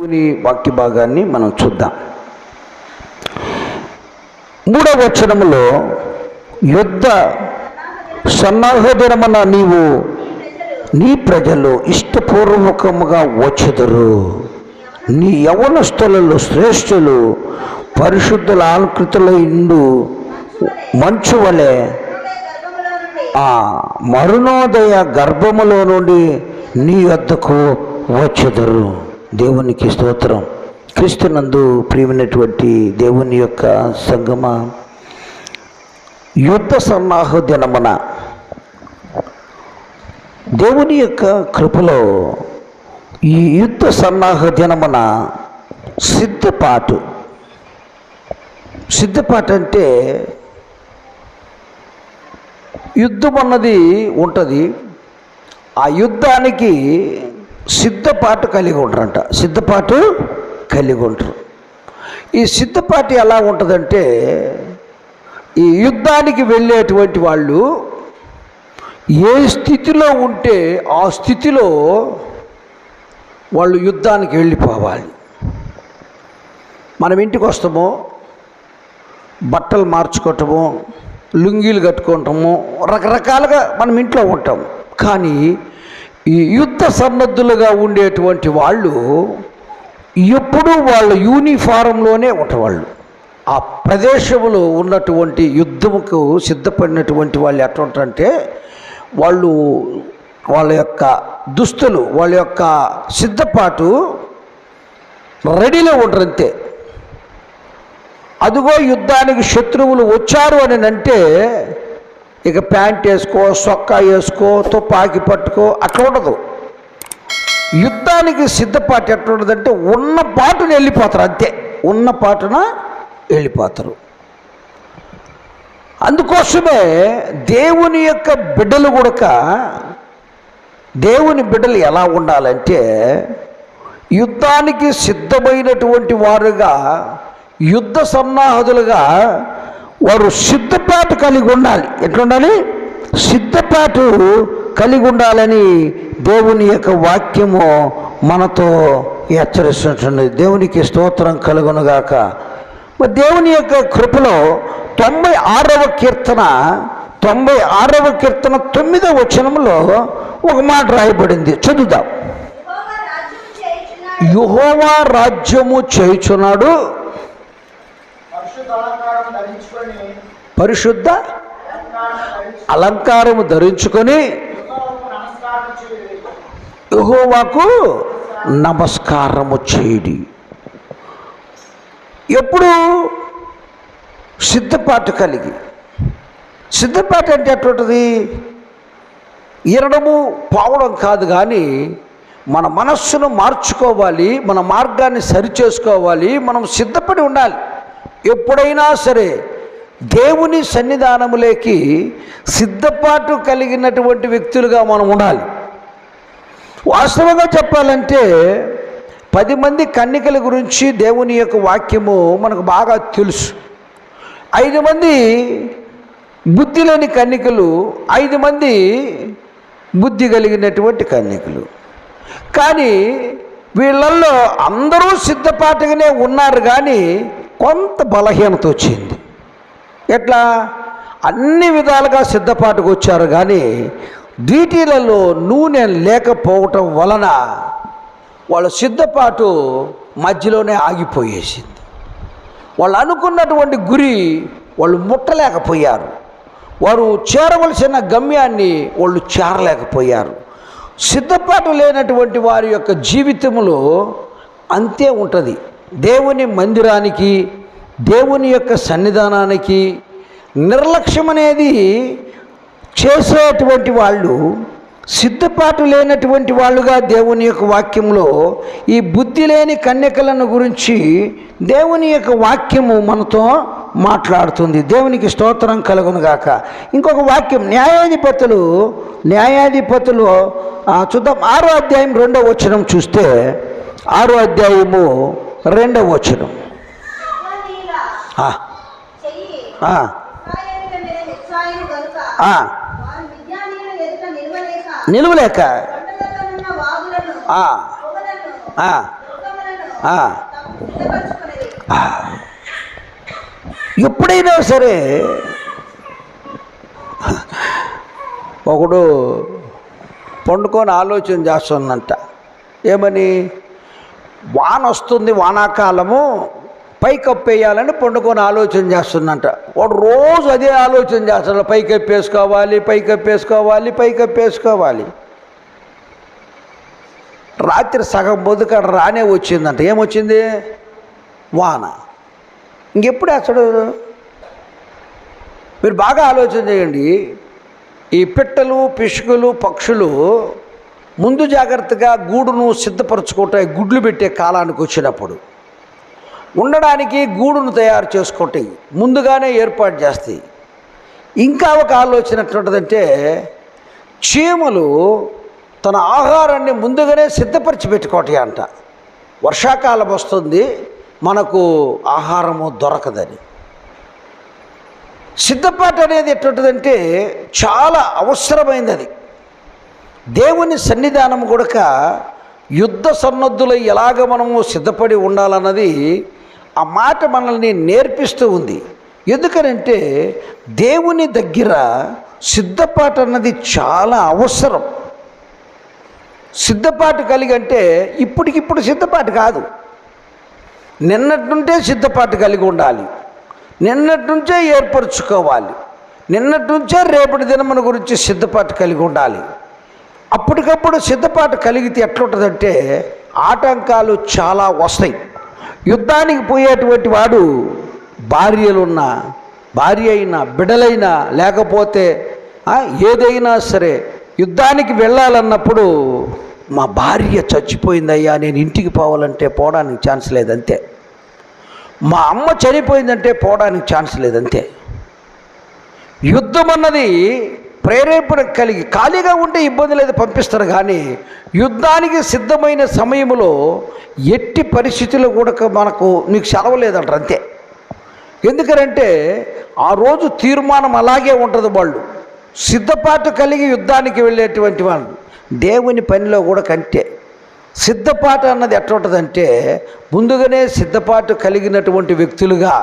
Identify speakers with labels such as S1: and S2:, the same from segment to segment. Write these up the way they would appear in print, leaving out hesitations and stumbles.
S1: వాక్య భాగాన్ని మనం చూద్దాం. 3వ వచనములో యుద్ధ సన్నాహ దినమున నీవు నీ ప్రజలు ఇష్టపూర్వకముగా వచ్చుదురు. నీ యవ్వనస్తులలో శ్రేష్ఠులు పరిశుద్ధుల ఆలకృతుల ఇండు మంచు వలె ఆ మరుణోదయ గర్భములో నుండి నీ వద్దకు వచ్చుదురు. దేవునికి స్తోత్రం. క్రీస్తునందు ప్రియమైనటువంటి దేవుని యొక్క సంగమ, యుద్ధ సన్నాహ దినమున దేవుని యొక్క కృపలో ఈ యుద్ధ సన్నాహ దినమున సిద్ధపాటు అంటే యుద్ధం అన్నది ఉంటుంది. ఆ యుద్ధానికి సిద్ధపాటు కలిగి ఉంటారంట. సిద్ధపాటు కలిగి ఉంటారు. ఈ సిద్ధపాటు ఎలా ఉంటుందంటే, ఈ యుద్ధానికి వెళ్ళేటువంటి వాళ్ళు ఏ స్థితిలో ఉంటే ఆ స్థితిలో వాళ్ళు యుద్ధానికి వెళ్ళిపోవాలి. మనం ఇంటికి వస్తామో బట్టలు మార్చుకోవటము, లుంగీలు కట్టుకోవటము, రకరకాలుగా మనం ఇంట్లో ఉంటాం. కానీ ఈ యుద్ధ సన్నద్ధులుగా ఉండేటువంటి వాళ్ళు ఎప్పుడూ వాళ్ళ యూనిఫారంలోనే ఉంటారు. ఆ ప్రదేశంలో ఉన్నటువంటి యుద్ధముకు సిద్ధపడినటువంటి వాళ్ళు ఎట్లా ఉంటారంటే, వాళ్ళు వాళ్ళ యొక్క దుస్తులు, వాళ్ళ యొక్క సిద్ధపాటు రెడీలో ఉంటారు అంతే. అదిగో యుద్ధానికి శత్రువులు వచ్చారు అని అంటే ఇక ప్యాంట్ వేసుకో, సొక్కా వేసుకో, తుపాకి పట్టుకో అట్లా ఉండదు. యుద్ధానికి సిద్ధపాటు ఎట్లా ఉండదంటే ఉన్న పాటున వెళ్ళిపోతారు అంతే. ఉన్న పాటున వెళ్ళిపోతారు. అందుకోసమే దేవుని యొక్క బిడ్డలు కూడా, దేవుని బిడ్డలు ఎలా ఉండాలంటే యుద్ధానికి సిద్ధమైనటువంటి వారుగా, యుద్ధ సన్నాహతులుగా వారు సిద్ధపాటు కలిగి ఉండాలి. ఎట్లుండాలి? సిద్ధపాటు కలిగి ఉండాలని దేవుని యొక్క వాక్యము మనతో హెచ్చరిస్తుంటుంది. దేవునికి స్తోత్రం కలుగునుగాక. మరి దేవుని యొక్క కృపలో 96వ కీర్తన 9వ వచనంలో ఒక మాట రాయబడింది. చదువుదాం. యెహోవా రాజ్యము చేయుచున్నాడు, పరిశుద్ధ అలంకారము ధరించుకొని యెహోవాకు నమస్కారము చేయడి. ఎప్పుడు సిద్ధపాటు కలిగి. సిద్ధపాటు అంటే ఎట్లుంటుంది? ఇరడము పావడం కాదు, కానీ మన మనస్సును మార్చుకోవాలి, మన మార్గాన్ని సరిచేసుకోవాలి, మనం సిద్ధపడి ఉండాలి. ఎప్పుడైనా సరే దేవుని సన్నిధానములోకి సిద్ధపాటు కలిగినటువంటి వ్యక్తులుగా మనం ఉండాలి. వాస్తవంగా చెప్పాలంటే 10 మంది కన్యకల గురించి దేవుని యొక్క వాక్యము మనకు బాగా తెలుసు. 5 మంది బుద్ధి లేని కన్యకలు, 5 మంది బుద్ధి కలిగినటువంటి కన్యకలు. కానీ వీళ్ళల్లో అందరూ సిద్ధపాటుగానే ఉన్నారు, కానీ కొంత బలహీనత వచ్చింది. ఎట్లా? అన్ని విధాలుగా సిద్ధపాటుకు వచ్చారు, కానీ వీటిలలో నూనె లేకపోవటం వలన వాళ్ళ సిద్ధపాటు మధ్యలోనే ఆగిపోయేసింది. వాళ్ళు అనుకున్నటువంటి గురి వాళ్ళు ముట్టలేకపోయారు. వారు చేరవలసిన గమ్యాన్ని వాళ్ళు చేరలేకపోయారు. సిద్ధపాటు లేనటువంటి వారి యొక్క జీవితంలో అంతే ఉంటుంది. దేవుని మందిరానికి, దేవుని యొక్క సన్నిధానానికి నిర్లక్ష్యం అనేది చేసేటువంటి వాళ్ళు, సిద్ధపాటు లేనటువంటి వాళ్ళుగా దేవుని యొక్క వాక్యంలో ఈ బుద్ధి లేని కన్యకలను గురించి దేవుని యొక్క వాక్యము మనతో మాట్లాడుతుంది. దేవునికి స్తోత్రం కలుగునుగాక. ఇంకొక వాక్యం న్యాయాధిపతులు చూద్దాం. 6వ అధ్యాయం 2వ వచనం చూస్తే, 6వ అధ్యాయము 2వ వచనం. నిలువలేక ఎప్పుడైనా సరే ఒకడు పండుకొని ఆలోచన చేస్తుందంట. ఏమని? వాన వస్తుంది, వానాకాలము, పైకప్పేయాలని పండుకొని ఆలోచన చేస్తుందంట. వాడు రోజు అదే ఆలోచన చేస్తాడు, పైకప్పేసుకోవాలి, పైకప్పేసుకోవాలి, పైకప్పేసుకోవాలి. రాత్రి సగం బొద్దుకాడ రానే వచ్చిందంట. ఏమొచ్చింది? వాన. ఇంకెప్పుడు వేస్తాడు? మీరు బాగా ఆలోచన చేయండి. ఈ పిట్టలు, పిచ్చుకలు, పక్షులు ముందు జాగ్రత్తగా గూడును సిద్ధపరచుకుంటాయి. గుడ్లు పెట్టే కాలానికి వచ్చినప్పుడు ఉండడానికి గూడును తయారు చేసుకుంటాయి, ముందుగానే ఏర్పాటు చేస్తాయి. ఇంకా ఒక ఆలోచన ఎట్లుంటుందంటే, చీమలు తన ఆహారాన్ని ముందుగానే సిద్ధపరిచి పెట్టుకోవటాయి అంట. వర్షాకాలం వస్తుంది, మనకు ఆహారము దొరకదని. సిద్ధపాటు అనేది ఎట్లుంటుందంటే చాలా అవసరమైనది. అది దేవుని సన్నిధానం కూడక యుద్ధ సన్నద్ధులు ఎలాగ మనము సిద్ధపడి ఉండాలన్నది ఆ మాట మనల్ని నేర్పిస్తూ ఉంది. ఎందుకనంటే దేవుని దగ్గర సిద్ధపాటు అన్నది చాలా అవసరం. సిద్ధపాటు కలిగి అంటే ఇప్పటికిప్పుడు సిద్ధపాటు కాదు, నిన్నటి నుండే సిద్ధపాటు కలిగి ఉండాలి, నిన్నటి నుంచే ఏర్పరచుకోవాలి, నిన్నటి నుంచే రేపటి దినమున గురించి సిద్ధపాటు కలిగి ఉండాలి. అప్పటికప్పుడు సిద్ధపాటు కలిగితే ఎట్లుంటుందంటే ఆటంకాలు చాలా వస్తాయి. యుద్ధానికి పోయేటువంటి వాడు భార్యలున్నా, భార్య అయినా, బిడ్డలైనా, లేకపోతే ఏదైనా సరే యుద్ధానికి వెళ్ళాలన్నప్పుడు మా భార్య చచ్చిపోయిందయ్యా, నేను ఇంటికి పోవాలంటే పోవడానికి ఛాన్స్ లేదంతే. మా అమ్మ చనిపోయిందంటే పోవడానికి ఛాన్స్ లేదంతే. యుద్ధం అన్నది ప్రేరేపణ కలిగి ఖాళీగా ఉంటే ఇబ్బంది లేదు, పంపిస్తారు. కానీ యుద్ధానికి సిద్ధమైన సమయంలో ఎట్టి పరిస్థితుల్లో కూడా మనకు నీకు సెలవు లేదంటారు అంతే. ఎందుకంటే ఆ రోజు తీర్మానం అలాగే ఉంటుంది. వాళ్ళు సిద్ధపాటు కలిగి యుద్ధానికి వెళ్ళేటువంటి వాళ్ళు దేవుని పనిలో కూడా కంటే సిద్ధపాటు అన్నది ఎట్లా ఉంటుందంటే ముందుగానే సిద్ధపాటు కలిగినటువంటి వ్యక్తులుగా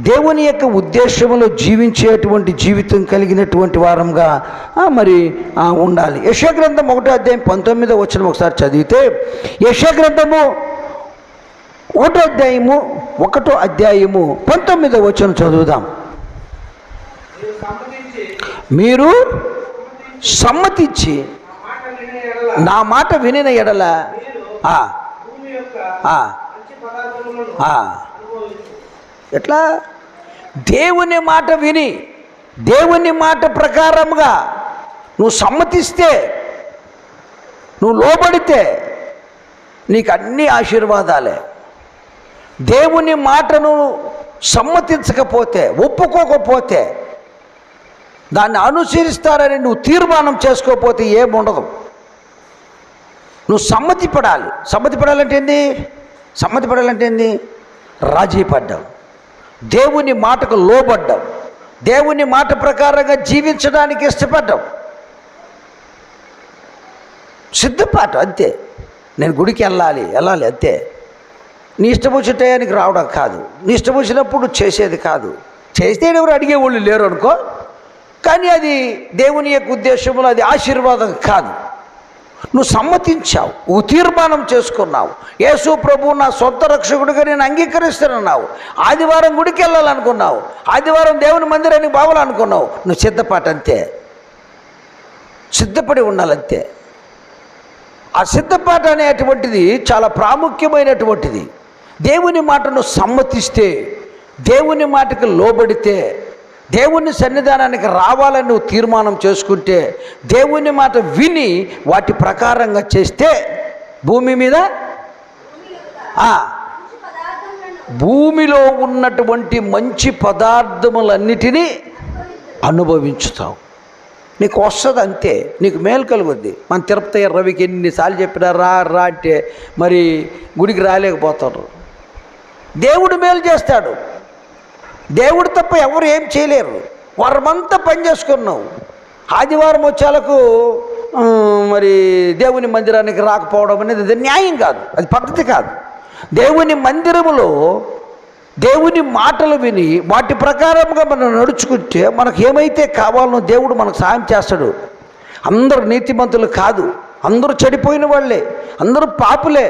S1: దేవుని యొక్క ఉద్దేశంలో జీవించేటువంటి జీవితం కలిగినటువంటి వారంగా మరి ఉండాలి. యెషయా గ్రంథం 1వ అధ్యాయం 19వ వచనం ఒకసారి చదివితే, యెషయా గ్రంథము 1వ అధ్యాయము 19వ వచనం చదువుదాం. మీరు సమ్మతించి నా మాట వినిన ఎడల ఎట్లా? దేవుని మాట విని దేవుని మాట ప్రకారంగా నువ్వు సమ్మతిస్తే, నువ్వు లోబడితే నీకు అన్ని ఆశీర్వాదాలే. దేవుని మాటను సమ్మతించకపోతే, ఒప్పుకోకపోతే, దాన్ని అనుసరిస్తారని నువ్వు తీర్మానం చేసుకోకపోతే ఏముండదు. నువ్వు సమ్మతి పడాలి. సమ్మతి పడాలంటే ఏంది? సమ్మతి పడాలంటే ఏంది? రాజీ పడ్డావు, దేవుని మాటకు లోబడ్డావు, దేవుని మాట ప్రకారంగా జీవించడానికి ఇష్టపడ్డావు. సిద్ధపాటు అంతే. నేను గుడికి వెళ్ళాలి అంతే. నీ ఇష్టం వచ్చిన టయానికి రావడం కాదు, నీ ఇష్టం వచ్చినప్పుడు చేసేది కాదు. చేస్తే ఎవరు అడిగేవాళ్ళు లేరు అనుకో, కానీ అది దేవుని యొక్క ఉద్దేశంలో అది ఆశీర్వాదం కాదు. నువ్వు సమ్మతించావు, నువ్వు తీర్మానం చేసుకున్నావు, యేసు ప్రభువు నా సొంత రక్షకుడిగా నేను అంగీకరిస్తానన్నావు. ఆదివారం గుడికి వెళ్ళాలనుకున్నావు, ఆదివారం దేవుని మందిరానికి పోవాలనుకున్నావు. నువ్వు సిద్ధపాటు అంతే, సిద్ధపడి ఉండాలంతే. ఆ సిద్ధపాటు అనేటువంటిది చాలా ప్రాముఖ్యమైనటువంటిది. దేవుని మాటను సమ్మతిస్తే, దేవుని మాటకు లోబడితే, దేవుని సన్నిధానానికి రావాలని నువ్వు తీర్మానం చేసుకుంటే, దేవుని మాట విని వాటి ప్రకారంగా చేస్తే భూమి మీద భూమిలో ఉన్నటువంటి మంచి పదార్థములన్నిటినీ అనుభవించుతావు. నీకు వస్తుంది అంతే, నీకు మేలు కలుగుద్ది. మన తిరుపతి రవికి ఎన్నిసార్లు చెప్పినా రా అంటే మరి గుడికి రాలేకపోతారు. దేవుడు మేలు చేస్తాడు, దేవుడు తప్ప ఎవరు ఏం చేయలేరు. వారమంతా పని చేసుకున్నావు, ఆదివారం వచ్చేలకు మరి దేవుని మందిరానికి రాకపోవడం అనేది అది న్యాయం కాదు, అది పద్ధతి కాదు. దేవుని మందిరములో దేవుని మాటలు విని వాటి ప్రకారంగా మనం నడుచుకుంటే మనకు ఏమైతే కావాలనో దేవుడు మనకు సాయం చేస్తాడు. అందరూ నీతిమంతులు కాదు, అందరూ చెడిపోయిన వాళ్ళే, అందరూ పాపులే,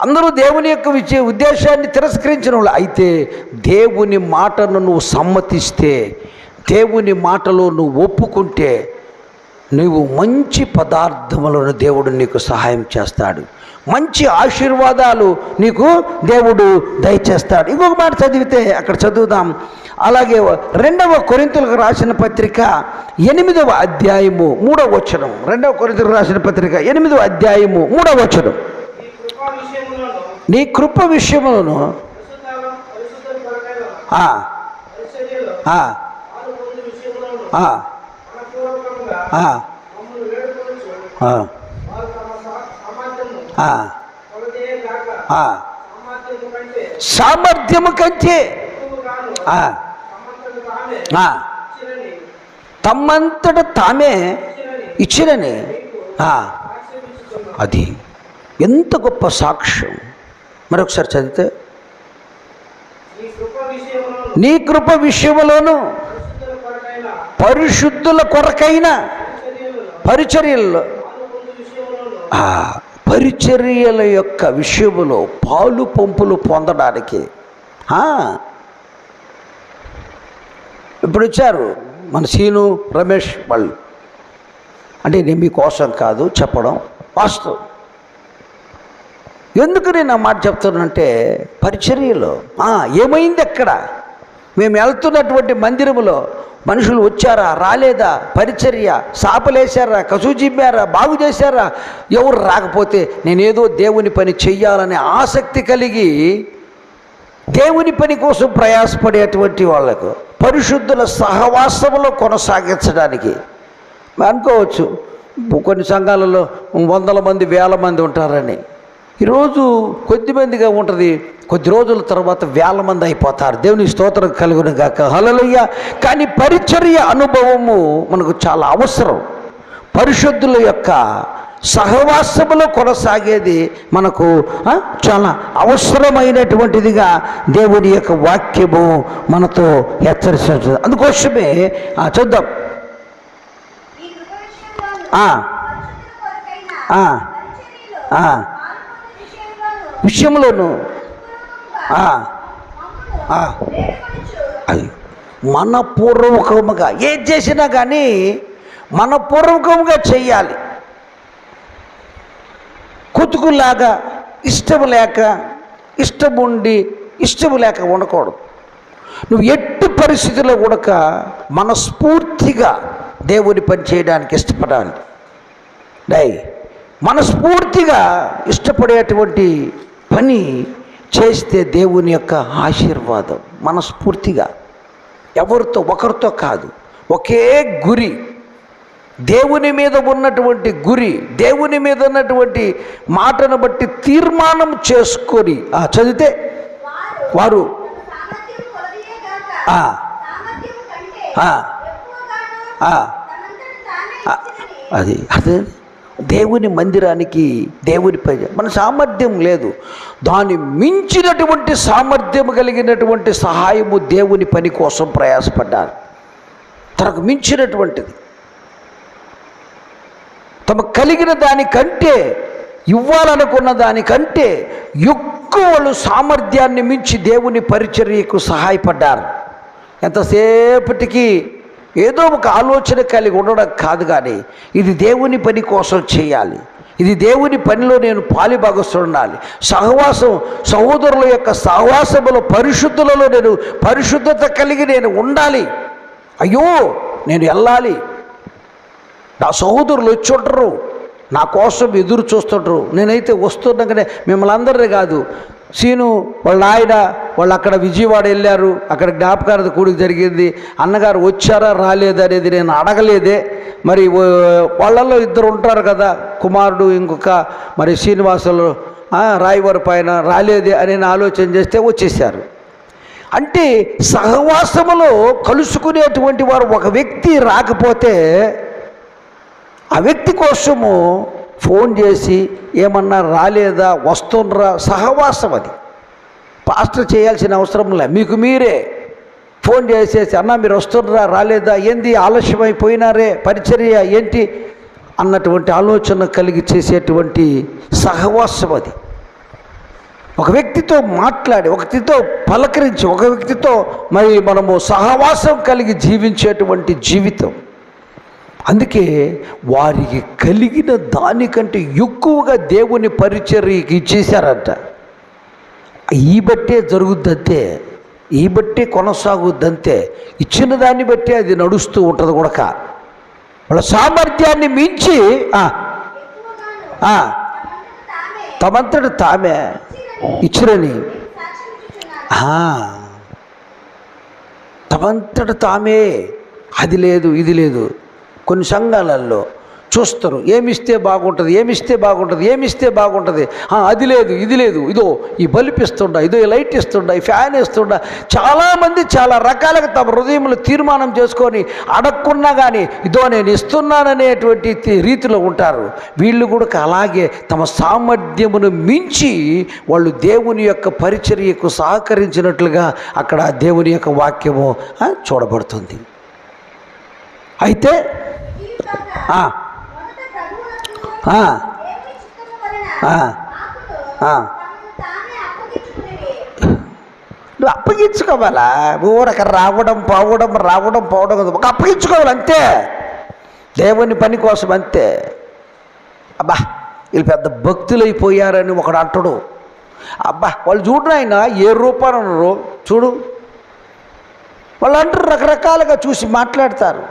S1: అందరూ దేవుని యొక్క ఉద్దేశాన్ని తిరస్కరించిన వాళ్ళు. అయితే దేవుని మాటను నువ్వు సమ్మతిస్తే, దేవుని మాటలో నువ్వు ఒప్పుకుంటే, నువ్వు మంచి పదార్థములను దేవుడు నీకు సహాయం చేస్తాడు, మంచి ఆశీర్వాదాలు నీకు దేవుడు దయచేస్తాడు. ఇంకొక మాట చదివితే అక్కడ చదువుదాం. అలాగే 2వ కొరింథీయులకు రాసిన పత్రిక 8వ అధ్యాయము 3వ వచనం. 2వ కొరింథీయులకు రాసిన పత్రిక 8వ అధ్యాయము 3వ వచనం. నీ కృప విషయములను సామర్థ్యము కంటే తమ్మంతట తామే ఇచ్చిరని. అది ఎంత గొప్ప సాక్ష్యం. మరొకసారి చదివితే, నీ కృప విషయములోను పరిశుద్ధుల కొరకైన పరిచర్యల్లో, పరిచర్యల యొక్క విషయములో పాలు పంపులు పొందడానికి ఇప్పుడు వచ్చారు మన సీను రమేష్ వాళ్ళు. అంటే నేను మీకోసం కాదు చెప్పడం, వాస్తవం. ఎందుకు నేను ఆ మాట చెప్తానంటే, పరిచర్యలో ఏమైంది అక్కడ, మేము వెళ్తున్నటువంటి మందిరములో మనుషులు వచ్చారా రాలేదా, పరిచర్య సాపలేశారా, కసుజిమ్మారా, బాగు చేశారా, ఎవరు రాకపోతే నేనేదో దేవుని పని చెయ్యాలనే ఆసక్తి కలిగి దేవుని పని కోసం ప్రయాసపడేటువంటి వాళ్లకు పరిశుద్ధుల సహవాసంలో కొనసాగించడానికి అనుకోవచ్చు. కొన్ని సంఘాలలో 100 మంది 1000 మంది ఉంటారని. ఈరోజు కొద్దిమందిగా ఉంటుంది, కొద్ది రోజుల తర్వాత 1000 మంది అయిపోతారు. దేవుని స్తోత్రం కలుగును గాక, హల్లెలూయా. కానీ పరిచర్య అనుభవము మనకు చాలా అవసరం. పరిశుద్ధుల యొక్క సహవాసములో కొనసాగేది మనకు చాలా అవసరమైనటువంటిదిగా దేవుని యొక్క వాక్యము మనతో హెచ్చరిస్తుంది. అందుకోసమే చూద్దాం. విషయంలోను అది మనపూర్వకముగా ఏది చేసినా కానీ మనపూర్వకంగా చెయ్యాలి. కుతుకులాగా ఇష్టం లేక, ఇష్టముండి ఇష్టం లేక ఉండకూడదు. నువ్వు ఎట్టి పరిస్థితుల్లో కూడా మనస్ఫూర్తిగా దేవుని పని చేయడానికి ఇష్టపడాలి. మనస్ఫూర్తిగా ఇష్టపడేటువంటి పని చేస్తే దేవుని యొక్క ఆశీర్వాదం. మనస్ఫూర్తిగా ఎవరితో ఒకరితో కాదు, ఒకే గురి, దేవుని మీద ఉన్నటువంటి గురి, దేవుని మీద ఉన్నటువంటి మాటను బట్టి తీర్మానం చేసుకొని చదివితే వారు అది అదే దేవుని మందిరానికి, దేవుని పని మన సామర్థ్యం లేదు, దాన్ని మించినటువంటి సామర్థ్యం కలిగినటువంటి సహాయము దేవుని పని కోసం ప్రయాసపడ్డారు. తనకు మించినటువంటిది, తమకు కలిగిన దానికంటే, ఇవ్వాలనుకున్న దానికంటే ఎక్కువ సామర్థ్యాన్ని మించి దేవుని పరిచర్యకు సహాయపడ్డారు. ఎంతసేపటికి ఏదో ఒక ఆలోచన కలిగి ఉండడం కాదు, కానీ ఇది దేవుని పని కోసం చేయాలి, ఇది దేవుని పనిలో నేను పాలిభాగస్తుండాలి, సహవాసం సహోదరుల యొక్క సహవాసములో పరిశుద్ధులలో నేను పరిశుద్ధత కలిగి నేను ఉండాలి. అయ్యో నేను వెళ్ళాలి, నా సహోదరులు వచ్చి ఉంటారు, నా కోసం ఎదురు చూస్తుంటారు. నేనైతే వస్తున్నాకనే మిమ్మల్ని అందరినీ కాదు, సీను వాళ్ళ ఆయన వాళ్ళు అక్కడ విజయవాడ వెళ్ళారు, అక్కడ జ్ఞాపకార్థ కూడిక జరిగింది, అన్నగారు వచ్చారా రాలేదా అనేది నేను అడగలేదే. మరి వాళ్ళల్లో 2 ఉంటారు కదా, కుమారుడు ఇంకొక మరి శ్రీనివాసులు రాయవరం పైన రాలేదే అని ఆలోచన చేస్తే వచ్చేసారు. అంటే సహవాసములో కలుసుకునేటువంటి వారు ఒక వ్యక్తి రాకపోతే ఆ వ్యక్తి కోసము ఫోన్ చేసి ఏమన్నా రాలేదా, వస్తుండ్రా, సహవాసం అది. పాస్టర్ చేయాల్సిన అవసరం లే, మీకు మీరే ఫోన్ చేసేసి అన్న మీరు వస్తున్నారా రాలేదా, ఏంది ఆలస్యమైపోయినారే, పరిచర్య ఏంటి అన్నటువంటి ఆలోచన కలిగి చేసేటువంటి సహవాసం అది. ఒక వ్యక్తితో మాట్లాడి, ఒక వ్యక్తితో పలకరించి, ఒక వ్యక్తితో మరి మనము సహవాసం కలిగి జీవించేటువంటి జీవితం. అందుకే వారికి కలిగిన దానికంటే ఎక్కువగా దేవుని పరిచర్యకి ఇచ్చేశారంట. ఈ బట్టే జరుగుద్దంతే, ఈ బట్టే కొనసాగుద్దంతే, ఇచ్చిన దాన్ని బట్టి అది నడుస్తూ ఉంటుంది కూడా. వాళ్ళ సామర్థ్యాన్ని మించి తమంతట తామే ఇచ్చిరని, తమంతట తామే, అది లేదు ఇది లేదు. కొన్ని సంఘాలలో చూస్తారు, ఏమిస్తే బాగుంటుంది, ఏమిస్తే బాగుంటుంది, ఏమిస్తే బాగుంటుంది, అది లేదు ఇది లేదు, ఇదో ఈ బల్బ్ ఇస్తుండా, ఇదో ఈ లైట్ ఇస్తుండా, ఈ ఫ్యాన్ ఇస్తుండా. చాలామంది చాలా రకాలుగా తమ హృదయంలో తీర్మానం చేసుకొని అడగకున్నా కానీ ఇదో నేను ఇస్తున్నాననేటువంటి రీతిలో ఉంటారు. వీళ్ళు కూడా అలాగే తమ సామర్థ్యమును మించి వాళ్ళు దేవుని యొక్క పరిచర్యకు సహకరించినట్లుగా అక్కడ దేవుని యొక్క వాక్యము చూడబడుతుంది. అయితే నువ్వు అప్పగించుకోవాలా, ఊరక రావడం పోవడం ఒక అప్పగించుకోవాలి అంతే, దేవుని పని కోసం అంతే. అబ్బా వీళ్ళు పెద్ద భక్తులైపోయారని ఒకడు అంటాడు. అబ్బా వాళ్ళు చూడరు, ఆయన ఏ రూపాన్ని అన్నారు చూడు, వాళ్ళు అంటారు, రకరకాలుగా చూసి మాట్లాడతారు.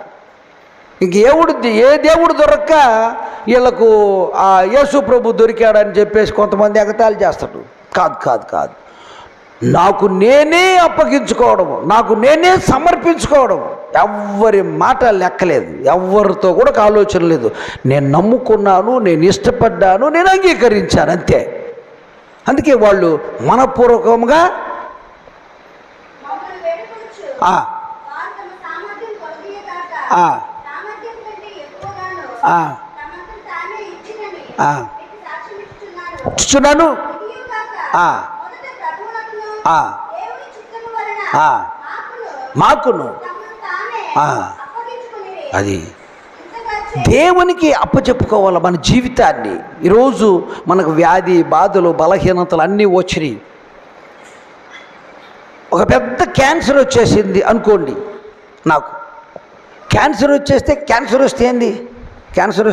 S1: ఏ దేవుడు దొరక్క వీళ్ళకు ఆ యేసు ప్రభు దొరికాడని చెప్పేసి కొంతమంది ఎగతాళి చేస్తాడు. కాదు, నాకు నేనే అప్పగించుకోవడం, నాకు నేనే సమర్పించుకోవడం. ఎవ్వరి మాట లెక్కలేదు, ఎవరితో కూడా ఆలోచన లేదు. నేను నమ్ముకున్నాను, నేను ఇష్టపడ్డాను, నేను అంగీకరించాను అంతే. అందుకే వాళ్ళు మనపూర్వకంగా చూస్తున్నాను, మాకును అది దేవునికి అప్పచెప్పుకోవాలి మన జీవితాన్ని. ఈరోజు మనకు వ్యాధి బాధలు బలహీనతలు అన్నీ వచ్చినాయి. ఒక పెద్ద క్యాన్సర్ వచ్చేసింది అనుకోండి, నాకు క్యాన్సర్ వచ్చేస్తే క్యాన్సర్ వస్తే ఏంది, క్యాన్సర్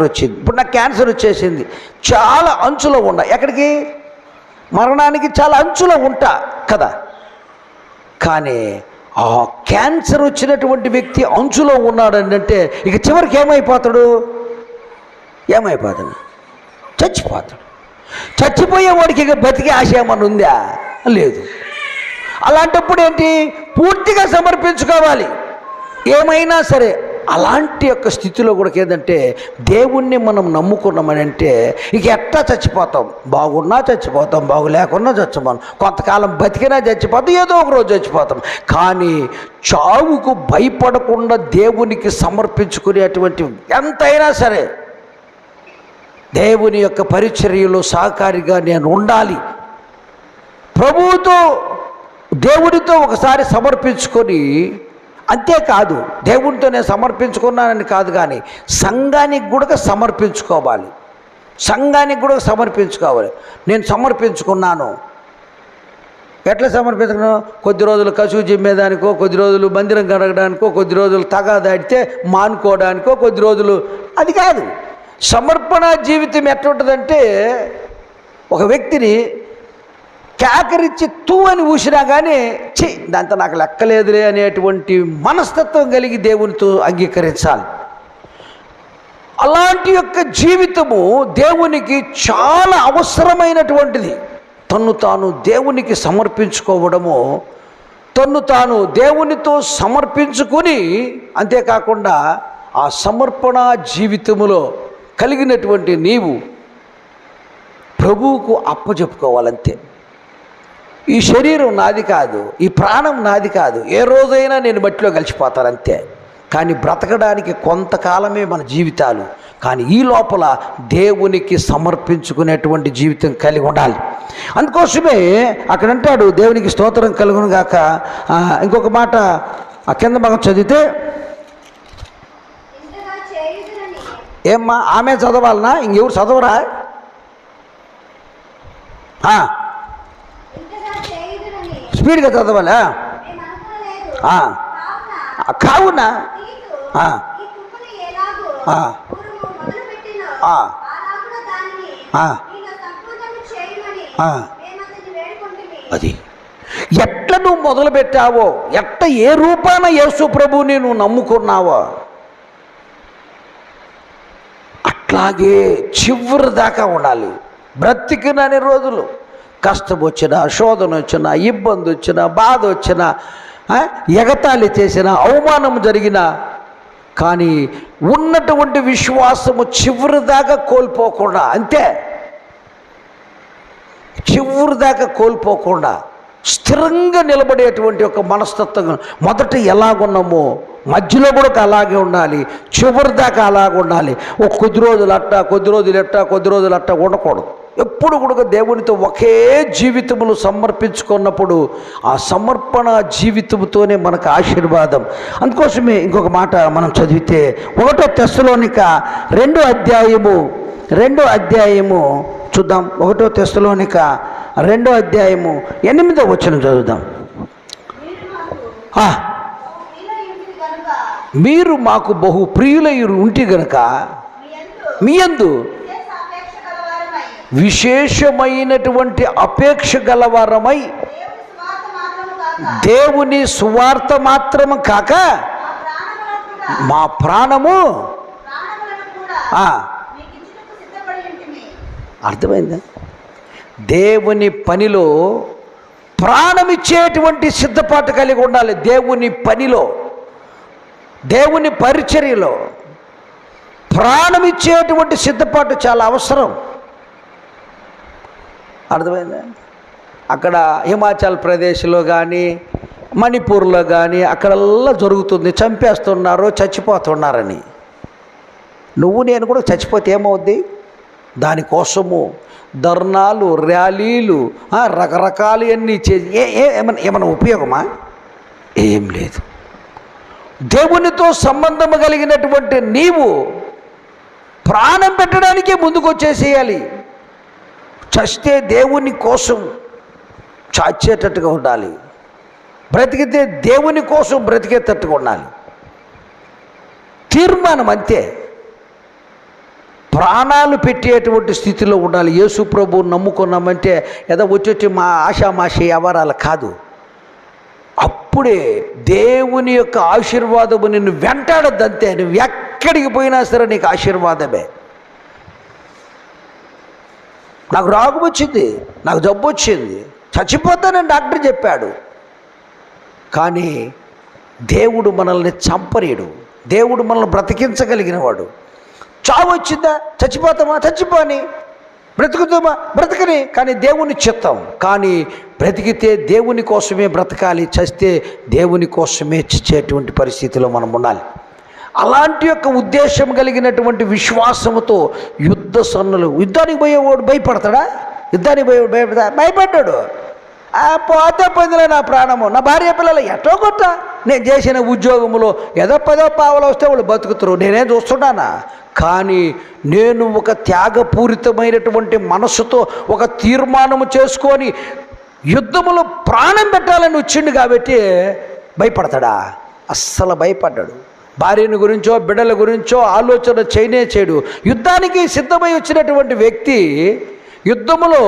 S1: వచ్చింది. ఇప్పుడు నాకు క్యాన్సర్ వచ్చేసింది, చాలా అంచులో ఉండా, ఎక్కడికి మరణానికి చాలా అంచులో ఉంటా కదా. కానీ ఆ క్యాన్సర్ వచ్చినటువంటి వ్యక్తి అంచులో ఉన్నాడని అంటే ఇక చివరికి ఏమైపోతాడు, చచ్చిపోయేవాడికి ఇక బతికే ఆశ ఏమన్నా ఉందా, లేదు. అలాంటప్పుడు ఏంటి, పూర్తిగా సమర్పించుకోవాలి ఏమైనా సరే. అలాంటి యొక్క స్థితిలో కూడా ఏంటంటే దేవుణ్ణి మనం నమ్ముకున్నామని అంటే ఇక ఎట్టా చచ్చిపోతాం, బాగున్నా చచ్చిపోతాం, బాగులేకున్నా చచ్చిపోతాం, కొంతకాలం బతికినా చచ్చిపోతాం, ఏదో ఒక రోజు చచ్చిపోతాం. కానీ చావుకు భయపడకుండా దేవునికి సమర్పించుకునేటువంటి ఎంతైనా సరే దేవుని యొక్క పరిచర్యలో సహకారిగా నేను ఉండాలి. ప్రభువుతో దేవుడితో ఒకసారి సమర్పించుకొని, అంతేకాదు దేవుడితో నేను సమర్పించుకున్నానని కాదు, కానీ సంఘానికి కూడా సమర్పించుకోవాలి. నేను సమర్పించుకున్నాను. ఎట్లా సమర్పించుకున్నాను, కొద్ది రోజులు కసువు జిమ్మేదానికో, కొద్ది రోజులు మందిరం కడగడానికో, కొద్ది రోజులు తగాదాడితే మానుకోవడానికో, కొద్ది రోజులు, అది కాదు. సమర్పణ జీవితం ఎట్లుంటుందంటే ఒక వ్యక్తిని కేకరించి తూ అని ఊసినా కానీ దాంతో నాకు లెక్కలేదులే అనేటువంటి మనస్తత్వం కలిగి దేవునితో అంగీకరించాలి. అలాంటి యొక్క జీవితము దేవునికి చాలా అవసరమైనటువంటిది. తన్ను తాను దేవునికి సమర్పించుకోవడము, తన్ను తాను దేవునితో సమర్పించుకొని, అంతేకాకుండా ఆ సమర్పణ జీవితములో కలిగినటువంటి నీవు ప్రభువుకు అప్పచెప్పుకోవాలంతే. ఈ శరీరం నాది కాదు, ఈ ప్రాణం నాది కాదు, ఏ రోజైనా నేను మట్టిలో కలిసిపోతానంతే. కానీ బ్రతకడానికి కొంతకాలమే మన జీవితాలు. కానీ ఈ లోపల దేవునికి సమర్పించుకునేటువంటి జీవితం కలిగి ఉండాలి. అందుకోసమే అక్కడ అంటాడు, దేవునికి స్తోత్రం కలుగును గాక. ఇంకొక మాట ఆ కింద మనం చదివితే, ఏమ్మా ఆమె చదవాలనా, ఇంకెవరు చదవరా? స్పీడ్గా చదవాలా? కావున అది ఎట్లా నువ్వు మొదలు పెట్టావో, ఏ రూపాన యేసు ప్రభువుని నువ్వు నమ్ముకున్నావో అట్లాగే చివరి దాకా ఉండాలి. బ్రతికినన్ని రోజులు కష్టం వచ్చినా, శోధన వచ్చినా, ఇబ్బంది వచ్చినా, బాధ వచ్చినా, ఎగతాళి చేసినా, అవమానం జరిగినా, కానీ ఉన్నటువంటి విశ్వాసము చివరి దాకా కోల్పోకుండా, అంతే, చివరి దాకా కోల్పోకుండా స్థిరంగా నిలబడేటువంటి ఒక మనస్తత్వం. మొదట ఎలాగున్నామో మధ్యలో కూడా అలాగే ఉండాలి, చివరి దాకా అలాగే ఉండాలి. ఒక కొద్ది రోజులు అట్టా, కొద్ది రోజులు ఎట్టా, కొద్ది రోజులు అట్టా ఉండకూడదు. ఎప్పుడు కూడా దేవునితో ఒకే జీవితములు సమర్పించుకున్నప్పుడు ఆ సమర్పణ జీవితంతోనే మనకు ఆశీర్వాదం. అందుకోసమే ఇంకొక మాట మనం చదివితే 1 తెస్సలోనిక 2వ అధ్యాయము చూద్దాం. 1 తెస్సలోనిక 2వ అధ్యాయము 8వ వచనం చదువుదాం. మీరు మాకు బహు ప్రియులై ఉంటి గనుక మీ యందు విశేషమైనటువంటి అపేక్ష గలవారమై దేవుని సువార్త మాత్రము కాక మా ప్రాణము. అర్థమైందా? దేవుని పనిలో ప్రాణమిచ్చేటువంటి సిద్ధపాటు కలిగి ఉండాలి. దేవుని పనిలో, దేవుని పరిచర్యలో ప్రాణమిచ్చేటువంటి సిద్ధపాటు చాలా అవసరం. అర్థమైందా? అక్కడ హిమాచల్ ప్రదేశ్లో కానీ, మణిపూర్లో కానీ అక్కడల్లా జరుగుతుంది, చంపేస్తున్నారు, చచ్చిపోతున్నారని. నువ్వు నేను కూడా చచ్చిపోతే ఏమవుద్ది? దానికోసము ధర్నాలు, ర్యాలీలు, రకరకాలు అన్నీ చేసి ఏమైనా ఉపయోగమా? ఏం లేదు. దేవునితో సంబంధం కలిగినటువంటి నీవు ప్రాణం పెట్టడానికే ముందుకు వచ్చేసేయాలి. చస్తే దేవుని కోసం చాచేటట్టుగా ఉండాలి, బ్రతికితే దేవుని కోసం బ్రతికేటట్టుగా ఉండాలి. తీర్మానం అంతే. ప్రాణాలు పెట్టేటువంటి స్థితిలో ఉండాలి. యేసు ప్రభువుని నమ్ముకున్నామంటే ఏదో వచ్చి మా ఆషామాషి వ్యవహారాలు కాదు. అప్పుడే దేవుని యొక్క ఆశీర్వాదము నిన్ను వెంటాడద్దంతే. నువ్వు ఎక్కడికి పోయినా సరే నీకు ఆశీర్వాదమే. నాకు రోగం వచ్చింది, నాకు జబ్బు వచ్చింది, చచ్చిపోతానని డాక్టర్ చెప్పాడు, కానీ దేవుడు మనల్ని చంపనీయడు. దేవుడు మనల్ని బ్రతికించగలిగినవాడు. చావు వచ్చిందా, చచ్చిపోతామా, చచ్చిపోని, బ్రతుకుతామా, బ్రతకని, కానీ దేవుని చిత్తం. కానీ బ్రతికితే దేవుని కోసమే బ్రతకాలి, చస్తే దేవుని కోసమే చచ్చేటువంటి పరిస్థితిలో మనం ఉండాలి. అలాంటి యొక్క ఉద్దేశం కలిగినటువంటి విశ్వాసముతో యుద్ధ సన్నులు. యుద్ధానికి పోయేవాడు భయపడతాడా? యుద్ధానికి పోయేవాడు భయపడ్డాడు. పోతే పొందిలే నా ప్రాణము, నా భార్య పిల్లలు ఎటో కొట్ట, నేను చేసిన ఉద్యోగంలో ఏదో 10 పావలు వస్తే వాళ్ళు బతుకుతారు, నేనేం చూస్తున్నానా? కానీ నేను ఒక త్యాగపూరితమైనటువంటి మనసుతో ఒక తీర్మానము చేసుకొని యుద్ధములో ప్రాణం పెట్టాలని వచ్చిండు కాబట్టి భయపడతాడా? అస్సలు భయపడ్డాడు. భార్యని గురించో బిడ్డల గురించో ఆలోచన చేయడు. యుద్ధానికి సిద్ధమై వచ్చినటువంటి వ్యక్తి యుద్ధములో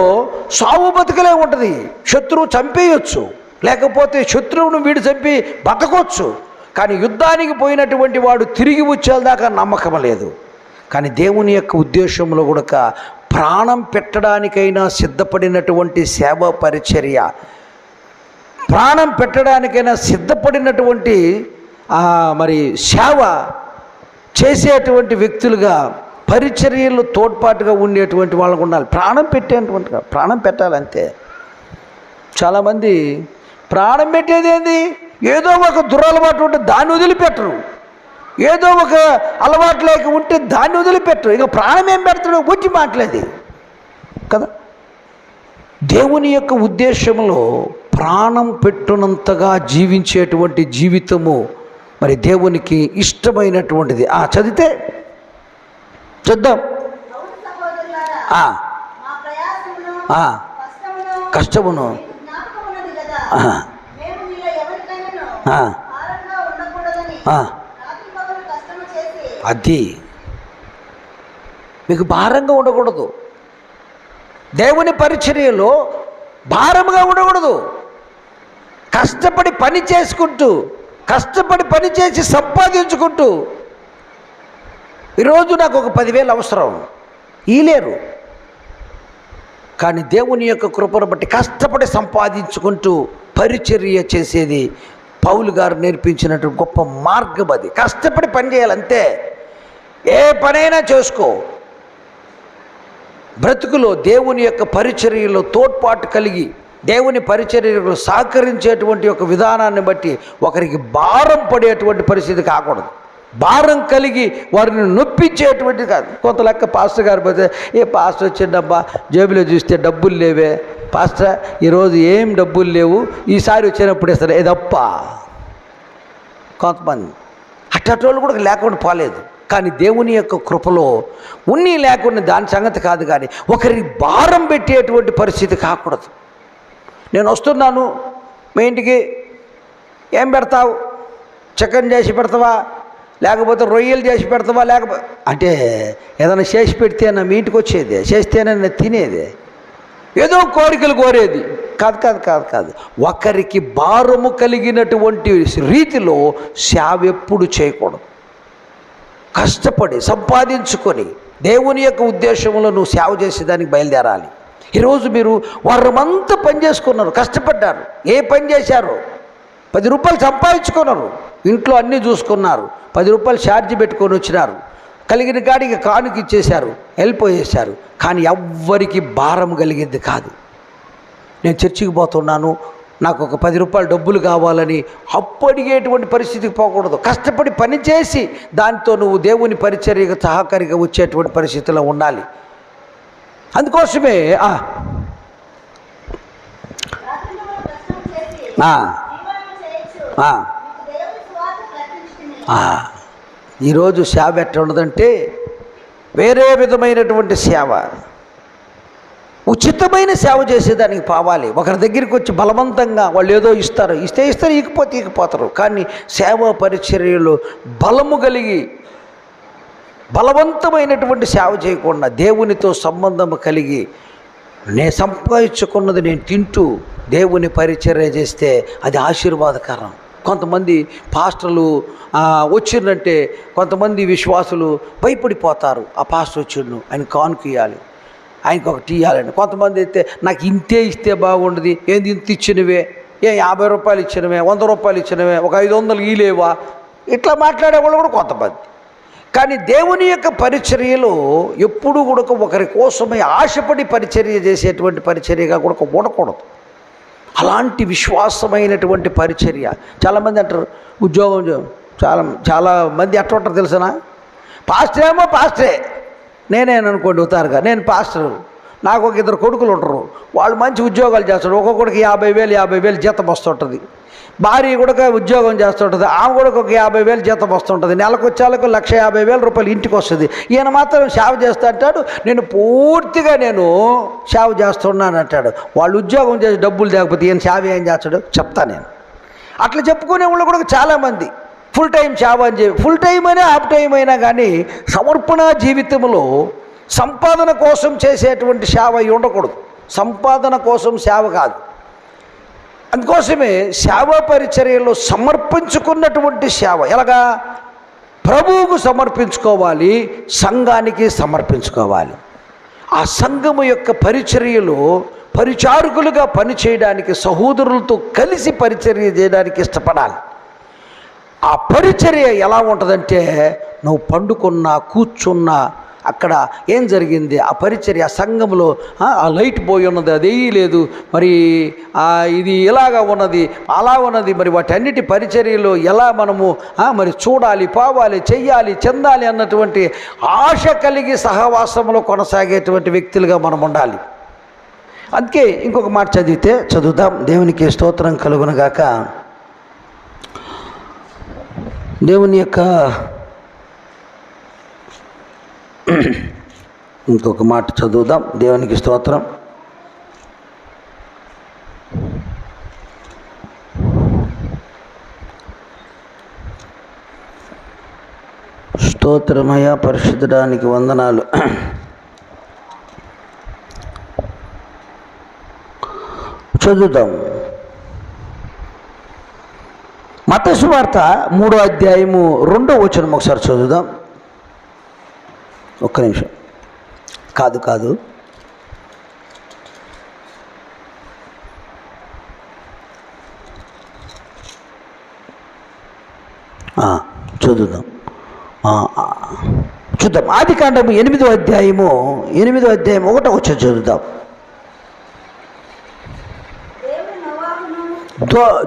S1: సావు బతుకలే ఉంటుంది. శత్రువు చంపేయచ్చు, లేకపోతే శత్రువును వీడు చంపి బతకొచ్చు. కానీ యుద్ధానికి పోయినటువంటి వాడు తిరిగి వచ్చేదాకా నమ్మకం లేదు. కానీ దేవుని యొక్క ఉద్దేశంలో కూడా ప్రాణం పెట్టడానికైనా సిద్ధపడినటువంటి సేవా పరిచర్య, ప్రాణం పెట్టడానికైనా సిద్ధపడినటువంటి మరి సేవ చేసేటువంటి వ్యక్తులుగా, పరిచర్యలు తోడ్పాటుగా ఉండేటువంటి వాళ్ళకు ఉండాలి. ప్రాణం పెట్టేటువంటిగా ప్రాణం పెట్టాలంతే. చాలామంది ప్రాణం పెట్టేది ఏంది? ఏదో ఒక దురలవాటు ఉంటే దాన్ని వదిలిపెట్టరు. ఏదో ఒక అలవాటు లేక ఉంటే దాన్ని వదిలిపెట్టరు. ఇక ప్రాణం ఏం పెడతాడు? బుద్ధి మాట్లేదు కదా. దేవుని యొక్క ఉద్దేశంలో ప్రాణం పెట్టునంతగా జీవించేటువంటి జీవితము మరి దేవునికి ఇష్టమైనటువంటిది. చదివితే చూద్దాం. కష్టమును అది మీకు భారంగా ఉండకూడదు. దేవుని పరిచర్యలో భారంగా ఉండకూడదు. కష్టపడి పని చేసుకుంటూ, కష్టపడి పని చేసి సంపాదించుకుంటూ, ఈరోజు నాకు ఒక 10,000 అవసరం లేరు, కానీ దేవుని యొక్క కృపను బట్టి కష్టపడి సంపాదించుకుంటూ పరిచర్య చేసేది పౌలు గారు నేర్పించినటువంటి గొప్ప మార్గం. అది కష్టపడి పని చేయాలంతే. ఏ పనైనా చేసుకో. బ్రతుకులో దేవుని యొక్క పరిచర్యలో తోడ్పాటు కలిగి దేవుని పరిచర్యలో సహకరించేటువంటి ఒక విధానాన్ని బట్టి ఒకరికి భారం పడేటువంటి పరిస్థితి కాకూడదు. భారం కలిగి వారిని నొప్పించేటువంటిది కాదు. కొంత లెక్క పాస్టర్ గారు పోతే, ఏ పాస్టర్ వచ్చిండబ్బా, జేబులో చూస్తే డబ్బులు లేవే పాస్టర్, ఈరోజు ఏం డబ్బులు లేవు, ఈసారి వచ్చినప్పుడు ఇస్తారు ఏదప్ప. కొంతమంది అట్టోళ్ళు కూడా లేకుండా పోలేదు. కానీ దేవుని యొక్క కృపలో ఉన్ని లేకుండా దాని సంగతి కాదు, కానీ ఒకరికి భారం పెట్టేటువంటి పరిస్థితి కాకూడదు. నేను వస్తున్నాను మీ ఇంటికి, ఏం పెడతావు? చికెన్ చేసి పెడతావా, లేకపోతే రొయ్యలు చేసి పెడతావా, లేకపోతే అంటే ఏదైనా చేసి పెడితేనా మీ ఇంటికి వచ్చేది, చేస్తేనే తినేది, ఏదో కోరికలు కోరేది కాదు కాదు కాదు కాదు. ఒకరికి భారము కలిగినటువంటి రీతిలో సేవ ఎప్పుడు చేయకూడదు. కష్టపడి సంపాదించుకొని దేవుని యొక్క ఉద్దేశంలో నువ్వు సేవ చేసేదానికి బయలుదేరాలి. ఈరోజు మీరు వారమంతా పని చేసుకున్నారు, కష్టపడ్డారు, ఏ పని చేశారు? 10 రూపాయలు సంపాదించుకున్నారు, ఇంట్లో అన్నీ చూసుకున్నారు, 10 రూపాయలు ఛార్జ్ పెట్టుకొని వచ్చినారు, కలిగిన కాడికి కానుక ఇచ్చేశారు, వెళ్ళిపోయేశారు. కానీ ఎవ్వరికి భారం కలిగింది కాదు. నేను చర్చికి పోతున్నాను, నాకు ఒక 10 రూపాయలు డబ్బులు కావాలని అప్పడిగేటువంటి పరిస్థితికి పోకూడదు. కష్టపడి పని చేసి దాంతో నువ్వు దేవుని పరిచర్యకు సహకారిగా వచ్చేటువంటి పరిస్థితిలో ఉండాలి. అందుకోసమే ఈరోజు సేవ ఎట్లా ఉండదంటే, వేరే విధమైనటువంటి సేవ, ఉచితమైన సేవ చేసేదానికి పోవాలి. ఒకరి దగ్గరికి వచ్చి బలవంతంగా వాళ్ళు ఏదో ఇస్తారు, ఇస్తారు, ఇకపోతారు. కానీ సేవా పరిచర్యలో బలము కలిగి బలవంతమైనటువంటి సేవ చేయకుండా దేవునితో సంబంధం కలిగి నేను సంపాదించుకున్నది నేను తింటూ దేవుని పరిచర్య చేస్తే అది ఆశీర్వాదకరం. కొంతమంది పాస్టర్లు వచ్చిందంటే కొంతమంది విశ్వాసులు భయపడిపోతారు. ఆ పాస్టర్ వచ్చిండు, ఆయన కానుక ఇవ్వాలి, ఆయనకు ఒకటి ఇవ్వాలండి. కొంతమంది అయితే నాకు ఇంతే ఇస్తే బాగుండదు, ఏంది ఇంత ఇచ్చినవే, 50 రూపాయలు ఇచ్చినవే, 100 రూపాయలు ఇచ్చినవే, ఒక 500 ఇలేవా, ఇట్లా మాట్లాడేవాళ్ళు కూడా కొంతమంది. కానీ దేవుని యొక్క పరిచర్యలో ఎప్పుడు కూడా ఒకరి కోసమే ఆశపడి పరిచర్య చేసేటువంటి పరిచర్యగా కూడా ఉండకూడదు. అలాంటి విశ్వాసమైనటువంటి పరిచర్య. చాలామంది అంటారు ఉద్యోగం, చాలా మంది ఎట్లా ఉంటారు తెలుసనా, పాస్టర్ ఏమో పాస్టరే, నేనేననుకోండి ఉతారుగా, నేను పాస్టర్, నాకు ఒక 2 కొడుకులు ఉంటారు, వాళ్ళు మంచి ఉద్యోగాలు చేస్తారు, ఒక్కొక్కడికి 50,000 జీతం వస్తుంటుంది. భార్య కూడా ఉద్యోగం చేస్తుంటుంది, ఆమె కూడా ఒక 50,000 జీతం వస్తుంటుంది. నెలకు వచ్చేలకు 1,50,000 రూపాయలు ఇంటికి వస్తుంది. ఈయన మాత్రం సేవ చేస్తా అంటాడు, నేను పూర్తిగా సేవ చేస్తున్నాను అంటాడు. వాళ్ళు ఉద్యోగం చేసి డబ్బులు లేకపోతే ఈయన సేవ ఏం చేస్తాడు చెప్తా నేను. అట్లా చెప్పుకునే వాళ్ళు కూడా చాలామంది ఫుల్ టైం సేవ అని చెప్పి, ఫుల్ టైం అయినా హాఫ్ టైం అయినా కానీ సమర్పణ జీవితంలో సంపాదన కోసం చేసేటువంటి సేవ ఉండకూడదు. సంపాదన కోసం సేవ కాదు. అందుకోసమే సేవా పరిచర్యలో సమర్పించుకున్నటువంటి సేవ ఎలాగా, ప్రభువుకు సమర్పించుకోవాలి, సంఘానికి సమర్పించుకోవాలి. ఆ సంఘము యొక్క పరిచర్యలో పరిచారకులుగా పనిచేయడానికి, సహోదరులతో కలిసి పరిచర్య చేయడానికి ఇష్టపడాలి. ఆ పరిచర్య ఎలా ఉంటుందంటే, నువ్వు పండుకున్నా కూర్చున్నా అక్కడ ఏం జరిగింది, ఆ పరిచర్య, ఆ సంఘంలో ఆ లైట్ పోయి ఉన్నది, అది లేదు, మరి ఇది ఇలాగా ఉన్నది, అలా ఉన్నది, మరి వాటన్నిటి పరిచర్యలో ఎలా మనము మరి చూడాలి, పోవాలి, చెయ్యాలి, చెందాలి అన్నటువంటి ఆశ కలిగి సహవాసంలో కొనసాగేటువంటి వ్యక్తులుగా మనం ఉండాలి. అందుకే ఇంకొక మాట చదువుదాం. దేవునికి స్తోత్రం కలుగునుగాక. దేవుని యొక్క ఇంకొక మాట చదువుదాం. దేవునికి స్తోత్రం. స్తోత్రమయ పరిశుద్ధడానికి వందనాలు. చదువుదాం. మత్తయి సువార్త 3వ అధ్యాయము 2వ వచనం ఒకసారి చదువుదాం. ఒక్క నిమిషం. కాదు చదువుదాం. చూద్దాం. ఆదికాండము 8వ అధ్యాయము 1వ వచనం చదువుదాం.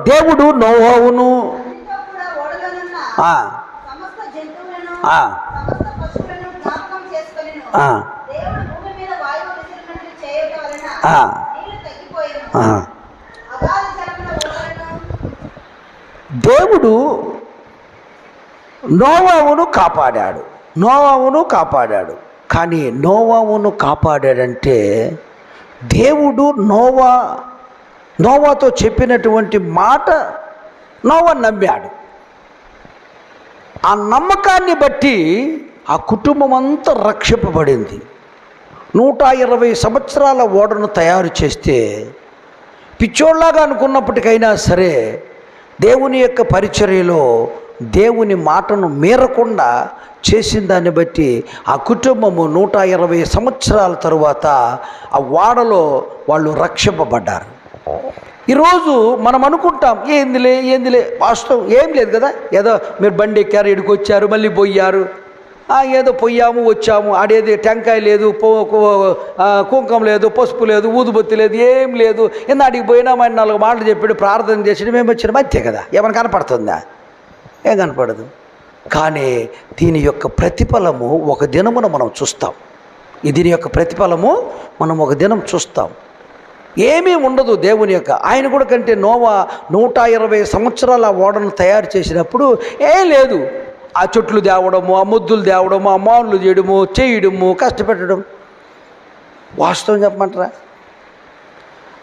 S1: దేవుడు నోవాహును దేవుడు నోవాహును కాపాడాడు. కానీ నోవాహును కాపాడాడంటే దేవుడు నోవాతో చెప్పినటువంటి మాట నోవా నమ్మాడు. ఆ నమ్మకాన్ని బట్టి ఆ కుటుంబం అంతా రక్షింపబడింది. 120 సంవత్సరాల ఓడను తయారు చేస్తే పిచ్చోళ్ళలాగా అనుకున్నప్పటికైనా సరే దేవుని యొక్క పరిచర్యలో దేవుని మాటను మీరకుండా చేసిన దాన్ని బట్టి ఆ కుటుంబము 120 సంవత్సరాల తరువాత ఆ ఓడలో వాళ్ళు రక్షింపబడ్డారు. ఈరోజు మనం అనుకుంటాం ఏందిలే వాస్తవం ఏం లేదు కదా, ఏదో మీరు బండి ఎక్కారు, ఇడికి వచ్చారు, మళ్ళీ పోయారు, ఏదో పోయాము వచ్చాము, ఆడేది టెంకాయ లేదు, కుంకం లేదు, పసుపు లేదు, ఊదుబొత్తి లేదు, ఏం లేదు, అడిగి పోయినామని 4 మాటలు చెప్పాడు, ప్రార్థన చేసి మేము వచ్చినాం, అంతే కదా. ఏమైనా కనపడుతుందా? ఏం కనపడదు. కానీ దీని యొక్క ప్రతిఫలము ఒక దినమున మనం చూస్తాం. దీని యొక్క ప్రతిఫలము మనం ఒక దినం చూస్తాం. ఏమీ ఉండదు దేవుని యొక్క. ఆయన కూడా కంటే నోవా 120 సంవత్సరాల ఓడను తయారు చేసినప్పుడు ఏం లేదు. ఆ చెట్లు తేవడము, ఆ ముద్దులు తేవడము, ఆ మానులు చేయడము, కష్టపెట్టడం. వాస్తవం చెప్పమంటారా?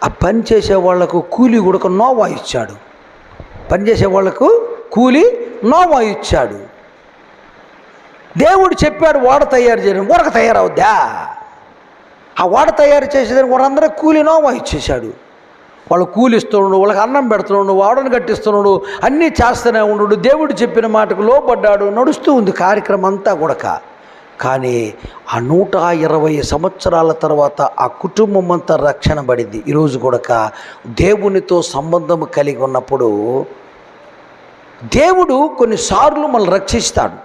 S1: ఆ పని చేసే వాళ్లకు కూలి కూడా నోవా ఇచ్చాడు. పనిచేసే వాళ్లకు కూలి నోవా ఇచ్చాడు. దేవుడు చెప్పాడు ఓడ తయారు చేయడం, ఊరక తయారవుద్దా? ఆ ఓడ తయారు చేసేదానికి వాళ్ళందరూ కూలి నోవా ఇచ్చేశాడు. వాళ్ళు కూలిస్తున్నాడు, వాళ్ళకి అన్నం పెడుతున్నాడు, ఓడను కట్టిస్తున్నాడు, అన్నీ చేస్తూనే ఉన్నాడు. దేవుడు చెప్పిన మాటకు లోబడ్డాడు. నడుస్తూ ఉంది కార్యక్రమం అంతా కూడా. కానీ ఆ 120 సంవత్సరాల తర్వాత ఆ కుటుంబం అంతా రక్షణ పడింది. ఈరోజు కూడా దేవునితో సంబంధం కలిగి ఉన్నప్పుడు దేవుడు కొన్నిసార్లు మనల్ని రక్షిస్తాడు.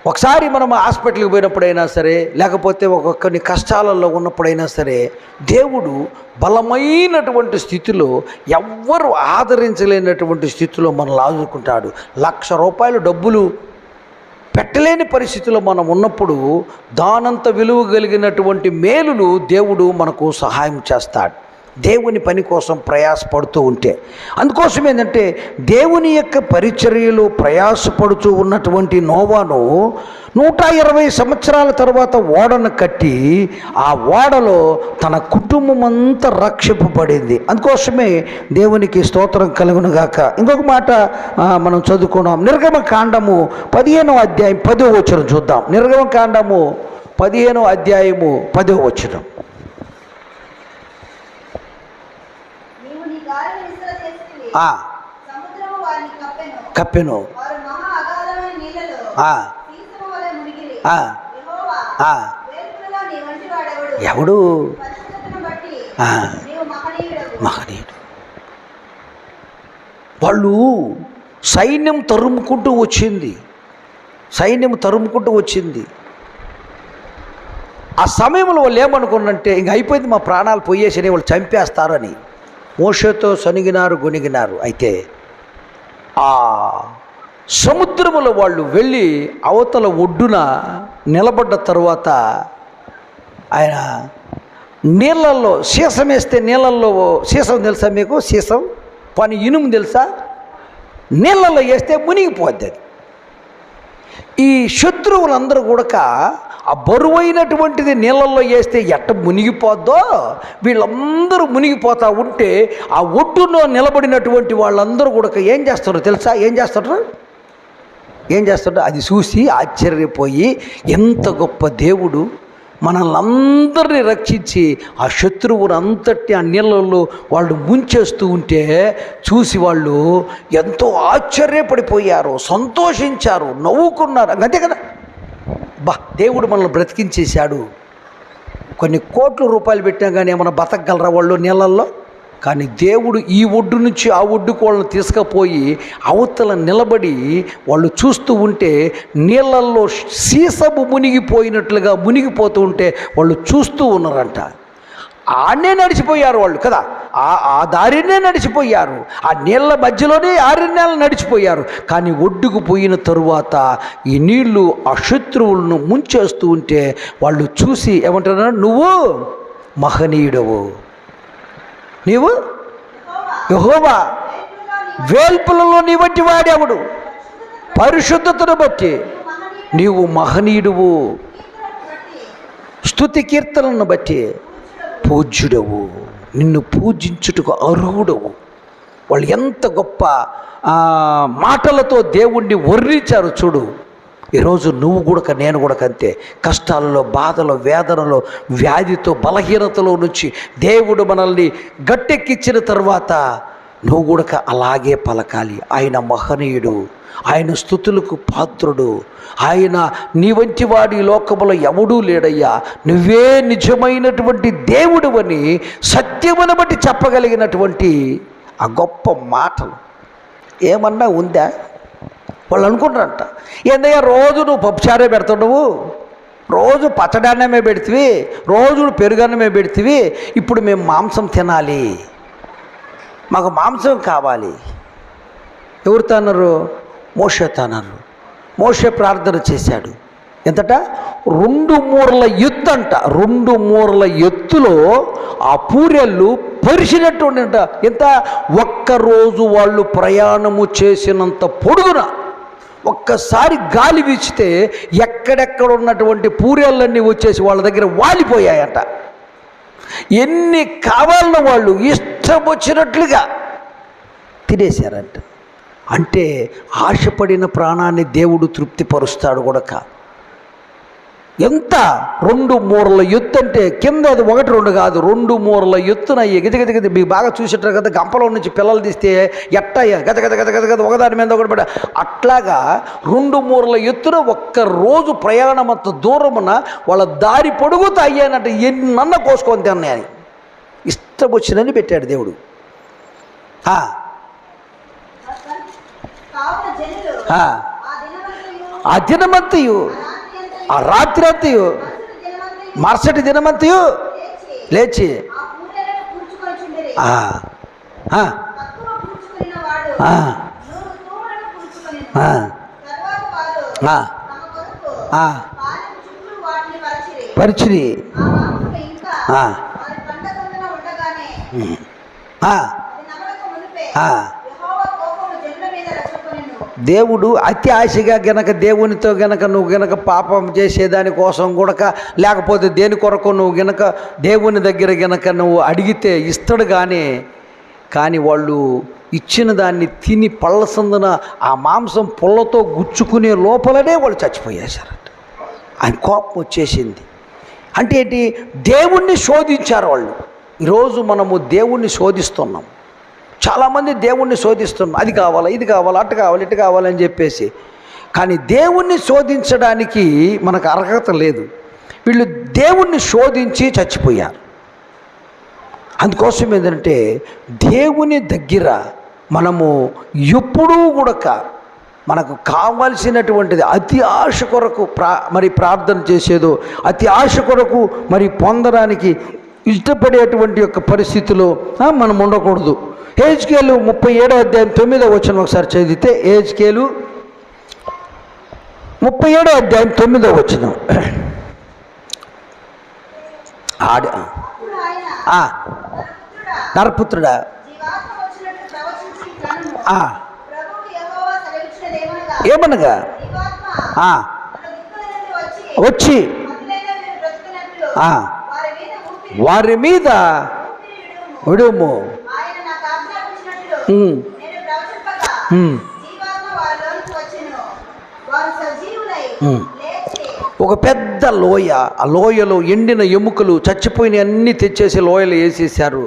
S1: ఒకసారి మనం హాస్పిటల్కి పోయినప్పుడైనా సరే, లేకపోతే కొన్ని కష్టాలలో ఉన్నప్పుడైనా సరే, దేవుడు బలమైనటువంటి స్థితిలో, ఎవ్వరు ఆదరించలేనటువంటి స్థితిలో మనల్ని ఆదుకుంటాడు. ₹1,00,000 డబ్బులు పెట్టలేని పరిస్థితిలో మనం ఉన్నప్పుడు దానంత విలువ కలిగినటువంటి మేలులు దేవుడు మనకు సహాయం చేస్తాడు. దేవుని పని కోసం ప్రయాసపడుతూ ఉంటే. అందుకోసం ఏంటంటే దేవుని యొక్క పరిచర్యలో ప్రయాసపడుతూ ఉన్నటువంటి నోవాను 120 సంవత్సరాల తర్వాత ఓడను కట్టి ఆ ఓడలో తన కుటుంబం అంతా రక్షింపబడింది. అందుకోసమే దేవునికి స్తోత్రం కలుగునుగాక. ఇంకొక మాట మనం చదువుకున్నాం. నిర్గమకాండము 15వ అధ్యాయం 10వ వచనం చూద్దాం. నిర్గమకాండము 15వ అధ్యాయము 10వ వచనం. కప్పెను. ఎవడు? మహనీయుడు. వాళ్ళు సైన్యం తరుముకుంటూ వచ్చింది. ఆ సమయంలో వాళ్ళు ఏమనుకున్నంటే ఇంక అయిపోయింది, మా ప్రాణాలు పోయేసినాయి, వాళ్ళు చంపేస్తారని మోషేతో సనిగినారు, గొనిగినారు. అయితే ఆ సముద్రములో వాళ్ళు వెళ్ళి అవతల ఒడ్డున నిలబడ్డ తరువాత ఆయన నీళ్ళల్లో సీసం వేస్తే నీళ్ళల్లో, సీసం తెలుసా మీకు? సీసం పని ఇనుము తెలుసా? నీళ్ళల్లో వేస్తే మునిగిపోద్ది అది. ఈ శత్రువులందరూ కూడా ఆ బరువైనటువంటిది నీళ్ళల్లో వేస్తే ఎట్ట మునిగిపోద్దో వీళ్ళందరూ మునిగిపోతూ ఉంటే ఆ ఒడ్డులో నిలబడినటువంటి వాళ్ళందరూ కూడా ఏం చేస్తారు తెలుసా? ఏం చేస్తారు అది చూసి ఆశ్చర్యపోయి, ఎంత గొప్ప దేవుడు మనల్ని అందరినీ రక్షించి ఆ శత్రువుని అంతటి ఆ నీళ్ళల్లో వాళ్ళు ముంచేస్తూ ఉంటే చూసి వాళ్ళు ఎంతో ఆశ్చర్యపడిపోయారు, సంతోషించారు, నవ్వుకున్నారు. అంతే కదా, దేవుడు మనల్ని బ్రతికించేశాడు. కొన్ని కోట్ల రూపాయలు పెట్టినా కానీ ఏమైనా బతకగలరా వాళ్ళు నీళ్ళల్లో? కానీ దేవుడు ఈ ఒడ్డు నుంచి ఆ ఒడ్డుకు వాళ్ళని తీసుకుపోయి అవతల నిలబడి వాళ్ళు చూస్తూ ఉంటే నీళ్ళల్లో సీసము మునిగిపోయినట్లుగా మునిగిపోతూ ఉంటే వాళ్ళు చూస్తూ ఉన్నారంట. ఆడనే నడిచిపోయారు వాళ్ళు కదా, ఆ దారినే నడిచిపోయారు, ఆ నీళ్ళ మధ్యలోనే 6 నెలలు నడిచిపోయారు. కానీ ఒడ్డుకు పోయిన తరువాత ఈ నీళ్లు ఆ శత్రువులను ముంచేస్తూ ఉంటే వాళ్ళు చూసి ఏమంటున్నారు? నువ్వు మహనీయుడవు, నీవు యెహోవా వేల్పులలో నీ వంటి వాడెవడు, పరిశుద్ధతను బట్టి నీవు మహనీయుడువు, స్తుతి కీర్తనలను బట్టి పూజ్యుడవు, నిన్ను పూజించుటకు అర్హుడవు. వాళ్ళు ఎంత గొప్ప మాటలతో దేవుణ్ణి వర్ణించారు చూడు. ఈరోజు నువ్వు కూడా నేను కూడా అంతే, కష్టాలలో, బాధలో, వేదనలో, వ్యాధితో, బలహీనతలో నుంచి దేవుడు మనల్ని గట్టెక్కించిన తర్వాత నువ్వు కూడా అలాగే పలకాలి. ఆయన మహనీయుడు, ఆయన స్తుతులకు పాత్రుడు, ఆయన నీ వంటి వాడి లోకములో ఎవడూ లేడయ్యా, నువ్వే నిజమైనటువంటి దేవుడు అని సత్యమును బట్టి చెప్పగలిగినటువంటి ఆ గొప్ప మాటలు ఏమన్నా ఉందా? వాళ్ళు అనుకుంటారంట, ఏందయ్యా రోజు నువ్వు పప్పుచారే పెడుతున్నావు, రోజు పచ్చడన్నమే పెడితివి, రోజు పెరుగన్నమే పెడితివి, ఇప్పుడు మేము మాంసం తినాలి, మాకు మాంసం కావాలి. ఎవరితో అన్నారు? మోషేతో అన్నారు. మోషే ప్రార్థన చేశాడు. ఎంతట? 2 మూరల ఎత్తు అంట. 2 మూరల ఎత్తులో ఆ పూరెళ్ళు పరిచినట్టు అంట. ఎంత? ఒక్కరోజు వాళ్ళు ప్రయాణము చేసినంత పొడుగున ఒక్కసారి గాలి వీచితే ఎక్కడెక్కడ ఉన్నటువంటి పూరేళ్ళన్నీ వచ్చేసి వాళ్ళ దగ్గర వాలిపోయాయట. ఎన్ని కావాలన్న వాళ్ళు ఇష్టం వచ్చినట్లుగా తినేశారంట. అంటే ఆశపడిన ప్రాణాన్ని దేవుడు తృప్తిపరుస్తాడు కూడా. ఎంత? 2 మూరల ఎత్తు అంటే కింద అది 1 2 కాదు, 2 మూరల ఎత్తున గజగజగజ. మీకు బాగా చూసేటారు కదా, గంపలో నుంచి పిల్లలు తీస్తే ఎట్టయ్యా గజ గజ గజ గజ గజ ఒకదాని మీద ఒకటి పడ, అట్లాగా 2 మూరల ఎత్తున ఒక్కరోజు ప్రయాణం అంత దూరమున వాళ్ళ దారి పొడుగుతా అయ్యానంటే ఎన్నన్న కోసుకొని తిన్నాయని ఇష్టం వచ్చినని పెట్టాడు దేవుడు. ఆ దినమంతయు, ఆ రాత్రి అంతయు, మరుసటి దినమంతయు లేచి పరిచిరి. దేవుడు అతి ఆశగా గనక దేవునితో గనక నువ్వు గనక పాపం చేసేదానికోసం కూడా, లేకపోతే దేని కొరకు నువ్వు గనక దేవుని దగ్గర గనక నువ్వు అడిగితే ఇస్తాడు. కానీ వాళ్ళు ఇచ్చిన దాన్ని తిని పళ్ళ సందున ఆ మాంసం పుల్లతో గుచ్చుకునే లోపలనే వాళ్ళు చచ్చిపోయేశారట. ఆయన కోపం వచ్చేసింది. అంటే ఏంటి? దేవుణ్ణి శోధించారు వాళ్ళు. ఈరోజు మనము దేవుణ్ణి శోధిస్తున్నాం. చాలామంది దేవుణ్ణి శోధిస్తున్నాం, అది కావాలా, ఇది కావాలా, అటు కావాలి, ఇటు కావాలని చెప్పేసి. కానీ దేవుణ్ణి శోధించడానికి మనకు అర్హత లేదు. వీళ్ళు దేవుణ్ణి శోధించి చచ్చిపోయారు. అందుకోసం ఏంటంటే దేవుని దగ్గర మనము ఎప్పుడూ కూడా మనకు కావలసినటువంటిది అతి ఆశ కొరకు మరి ప్రార్థన చేసేదో, అతి ఆశ కొరకు మరి పొందడానికి ఇష్టపడేటువంటి యొక్క పరిస్థితిలో మనం ఉండకూడదు. హెజ్కేలు 37వ అధ్యాయం 9వ వచనం ఒకసారి చదివితే, హెజ్కేలు 37వ అధ్యాయం 9వ వచనం. నరపుత్రుడా, ఏమనగా వచ్చి వారి మీద విడుము. ఒక పెద్ద లోయ, ఆ లోయలో ఎండిన ఎముకలు చచ్చిపోయిన అన్నీ తెచ్చేసి లోయలో వేసేసారు.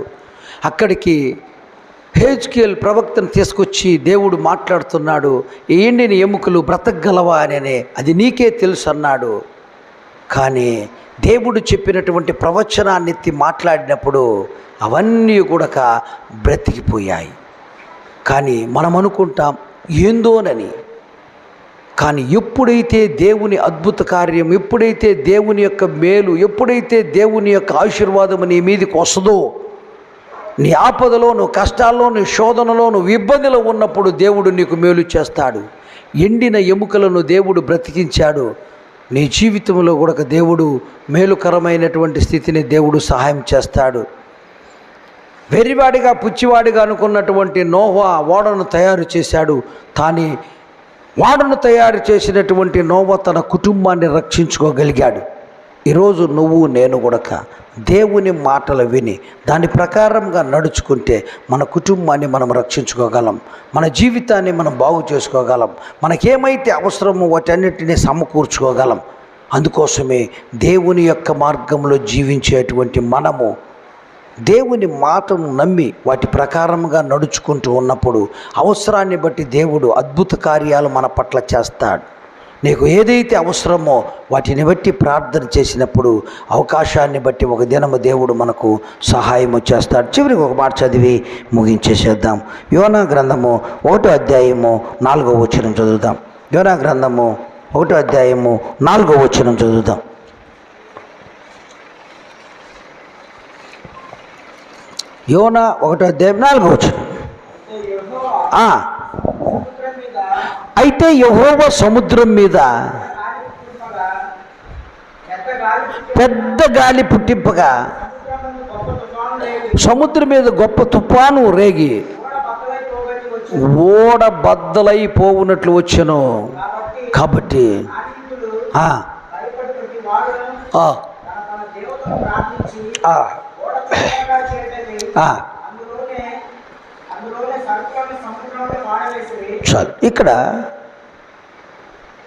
S1: అక్కడికి హెజ్కేల్ ప్రవక్తను తీసుకొచ్చి దేవుడు మాట్లాడుతున్నాడు. ఎండిన ఎముకలు బ్రతకగలవా అని, అది నీకే తెలుసు అన్నాడు. కానీ దేవుడు చెప్పినటువంటి ప్రవచనాన్ని ఎత్తి మాట్లాడినప్పుడు అవన్నీ కూడా బ్రతికిపోయాయి. కానీ మనం అనుకుంటాం ఏందోనని. కానీ ఎప్పుడైతే దేవుని అద్భుత కార్యం, ఎప్పుడైతే దేవుని యొక్క మేలు, ఎప్పుడైతే దేవుని యొక్క ఆశీర్వాదం నీ మీదకి వస్తుందో, నీ ఆపదలో, నువ్వు కష్టాల్లో, నీ శోధనలో, నువ్వు ఇబ్బందిలో ఉన్నప్పుడు దేవుడు నీకు మేలు చేస్తాడు. ఎండిన ఎముకలను దేవుడు బ్రతికించాడు. నీ జీవితంలో కూడా దేవుడు మేలుకరమైనటువంటి స్థితిని దేవుడు సహాయం చేస్తాడు. వెర్రివాడిగా పుచ్చివాడిగా అనుకున్నటువంటి నోవా ఓడను తయారు చేశాడు. కానీ ఓడను తయారు చేసినటువంటి నోవా తన కుటుంబాన్ని రక్షించుకోగలిగాడు. ఈరోజు నువ్వు నేను కూడా దేవుని మాటలు విని దాని ప్రకారంగా నడుచుకుంటే మన కుటుంబాన్ని మనం రక్షించుకోగలం, మన జీవితాన్ని మనం బాగు చేసుకోగలం, మనకేమైతే అవసరమో వాటన్నిటినీ సమకూర్చుకోగలం. అందుకోసమే దేవుని యొక్క మార్గంలో జీవించేటువంటి మనము దేవుని మాటను నమ్మి వాటి ప్రకారంగా నడుచుకుంటూ ఉన్నప్పుడు అవసరాన్ని బట్టి దేవుడు అద్భుత కార్యాలు మన పట్ల చేస్తాడు. నీకు ఏదైతే అవసరమో వాటిని బట్టి ప్రార్థన చేసినప్పుడు అవకాశాన్ని బట్టి ఒక దినము దేవుడు మనకు సహాయము చేస్తాడు. చివరికి ఒక మాట చదివి ముగించేసేద్దాం. యోనా గ్రంథము 1వ అధ్యాయము 4వ వచనం చదువుదాం. యోనా గ్రంథము 1వ అధ్యాయము 4వ వచనం చదువుదాం. యోనా 1వ అధ్యాయం 4వ వచనం. అయితే యెహోవా సముద్రం మీద పెద్ద గాలి పుట్టింపగా సముద్రం మీద గొప్ప తుఫాను రేగి ఓడ బద్దలైపోవునట్లు వచ్చెను. కాబట్టి చాలు. ఇక్కడ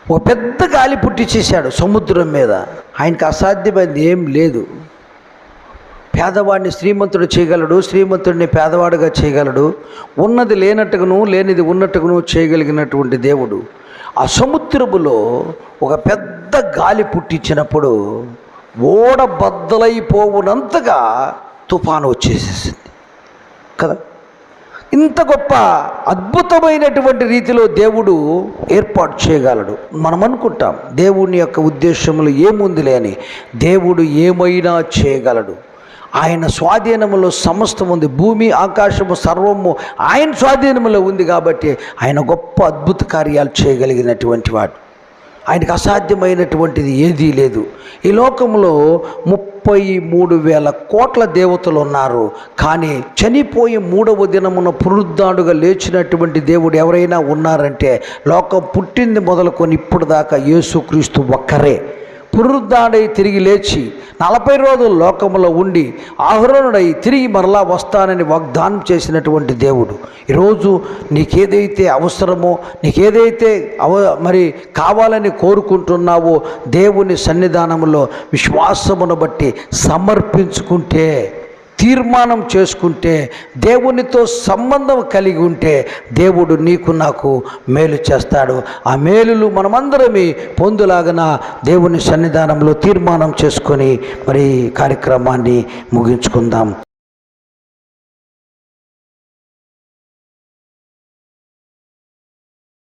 S1: ఒక పెద్ద గాలి పుట్టించేశాడు సముద్రం మీద. ఆయనకు అసాధ్యమైనది ఏం లేదు. పేదవాడిని శ్రీమంతుడు చేయగలడు, శ్రీమంతుడిని పేదవాడుగా చేయగలడు, ఉన్నది లేనట్టుగాను లేనిది ఉన్నట్టుగాను చేయగలిగినటువంటి దేవుడు. ఆ సముద్రములో ఒక పెద్ద గాలి పుట్టించినప్పుడు ఓడ బద్దలైపోవునంతగా తుఫాను వచ్చేసేసింది కదా. ఇంత గొప్ప అద్భుతమైనటువంటి రీతిలో దేవుడు ఏర్పాటు చేయగలడు. మనం అనుకుంటాం దేవుని యొక్క ఉద్దేశములు ఏముందిలే అని. దేవుడు ఏమైనా చేయగలడు. ఆయన స్వాధీనములో సమస్తం ఉంది. భూమి ఆకాశము సర్వము ఆయన స్వాధీనములో ఉంది. కాబట్టి ఆయన గొప్ప అద్భుత కార్యాలు చేయగలిగినటువంటి వాడు. ఆయనకు అసాధ్యమైనటువంటిది ఏదీ లేదు. ఈ లోకంలో 33,000 కోట్ల దేవతలు ఉన్నారు. కానీ చనిపోయి 3వ దినమున పునరుద్ధానుగా లేచినటువంటి దేవుడు ఎవరైనా ఉన్నారంటే లోకం పుట్టింది మొదలుకొని ఇప్పుడు దాకా యేసుక్రీస్తు ఒక్కరే. పునరుద్ధానుడై తిరిగి లేచి 40 రోజులు లోకంలో ఉండి ఆహరణుడై తిరిగి మరలా వస్తానని వాగ్దానం చేసినటువంటి దేవుడు. ఈరోజు నీకేదైతే అవసరమో, నీకేదైతే మరి కావాలని కోరుకుంటున్నావో దేవుని సన్నిధానంలో విశ్వాసమును బట్టి సమర్పించుకుంటే, తీర్మానం చేసుకుంటే, దేవునితో సంబంధం కలిగి ఉంటే దేవుడు నీకు నాకు మేలు చేస్తాడు. ఆ మేలులు మనమందరమే పొందులాగన దేవుని సన్నిధానంలో తీర్మానం చేసుకొని మరి కార్యక్రమాన్ని ముగించుకుందాం.